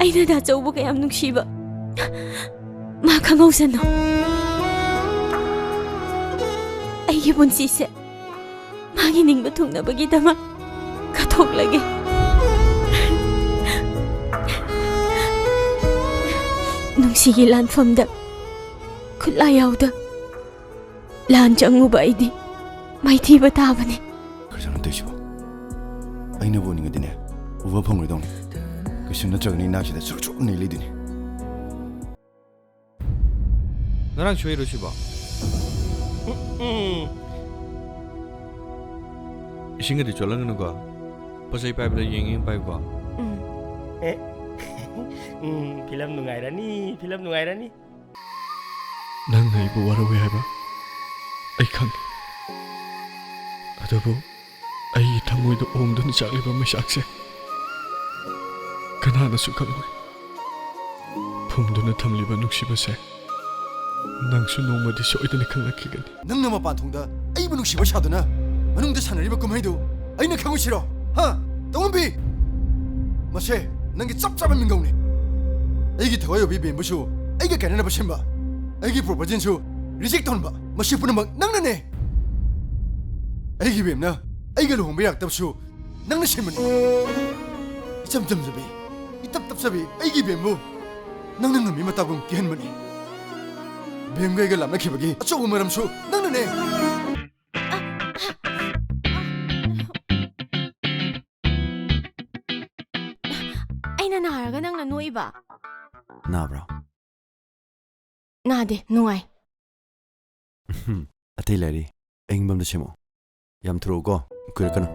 ꯑꯩꯅ ꯗꯥꯆꯧꯕꯨ ꯀꯌꯥꯝ ꯅꯨꯡꯁꯤꯕ ꯃꯥ ꯈꯪꯍꯧꯁꯅꯨ ꯑꯩꯒꯤ ꯄꯨꯟꯁꯤꯁꯦ ꯃꯥꯒꯤ ꯅꯤꯡꯕ ꯊꯨꯡꯅꯕꯒꯤꯗꯃꯛ ꯀꯠꯊꯣꯛꯂꯒꯦ ꯅꯨꯡꯁꯤꯒꯤ ꯂꯥꯟꯐꯝꯗ ꯈꯨꯠꯂꯥꯏ ꯌꯥꯎꯗ ꯂꯥꯟ ꯆꯪꯉꯨꯕ ꯑꯩꯗꯤ ꯃꯥꯏꯊꯤꯕ ꯇꯥꯕꯅꯤ ꯀꯔꯤꯁꯨ ꯅꯠꯇꯦꯁꯤꯕꯣ ꯑꯩꯅꯕꯨ ꯎꯅꯤꯡꯉꯗꯤꯅꯦ ꯎꯕ ꯐꯪꯂꯣꯏꯗꯧꯅꯤ ꯀꯩꯁꯨ ꯅꯠꯇ꯭ꯔꯒꯅꯤ ꯏꯅꯥꯛꯁꯤꯗ ꯆꯨꯔꯆꯨꯞꯅ ꯂꯩꯗꯣꯏꯅꯤ ꯉꯔꯥꯡ ꯁꯣꯏꯔꯣ ꯁꯤꯕꯣ 이싱글이 졸라는 거 버서이 파이브를 잉잉 파이브가 필름 누가이라니 필름 누가이라니 난 이거 와라고 해봐 아이 칸 아더부 아이 탕모이도 옴도는 장리바 마샥세 그나나수 강모이 봄도는 탐리바 눅시바세 낭수 노마디 소이드니 강락히가니 능 남아 반통다 아이브 눅시바 샤드나 만웅대 사나리바 꿈해도 아이나 강우 싫어 하 동원비 마세 ನಂಗೆ 짭짭한 민가우네 아이기 더워요 비비엠부쇼 아이가 가능나 보셈바 아이기 프로포진쇼 리젝트 혼바 마시 부는 막 낭나네 아이기 뱀나 아이가 루홍베 약답쇼 낭나 셈머니 짬짬잡이 이답답잡이 아이기 뱀부 낭나 놈이 맞다고 기한머니 뱀과 아이가 람나키바기 조금 말함쇼 낭나네 ꯑꯩꯅ ꯅꯥꯔꯒ ꯅꯪꯅ ꯅꯣꯏꯕ 나브라 ꯅꯥꯗꯦ ꯅꯨꯡꯉꯥꯏ ꯑꯇꯩ ꯂꯩꯔꯤ ꯑꯌꯤꯡꯕꯝꯗ ꯁꯦꯝꯃꯣ ꯌꯥꯝ ꯊꯨꯔꯛꯎꯀꯣ ꯀꯨꯏꯔꯛꯀꯅꯨ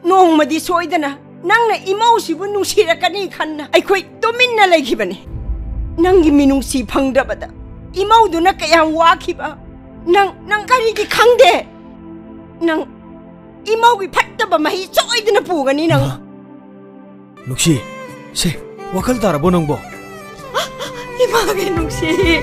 ꯅꯣꯡꯃꯗꯤ ꯁꯣꯏꯗꯅ ꯅꯪꯅ ꯏꯃꯧꯁꯤꯕꯨ ꯅꯨꯡꯁꯤꯔꯛꯀꯅꯤ ꯈꯟꯅ ꯑꯩꯈꯣꯏ ꯇꯨꯃꯤꯟꯅ ꯂꯩꯈꯤꯕꯅꯤ ꯅꯪꯒꯤ ꯃꯤꯅꯨꯡꯁꯤ ꯐꯪꯗꯕꯗ ꯏꯃꯧꯗꯨꯅ ꯀꯌꯥꯝ ꯋꯥꯈꯤꯕ ꯅꯪ ꯀꯔꯤꯒꯤ ꯈꯪꯗꯦ ꯅꯪ 이모기 fat다바 마히 쪼이드나 부가니 너 눅시 세 와칼 따라보는 거 이모기 눅시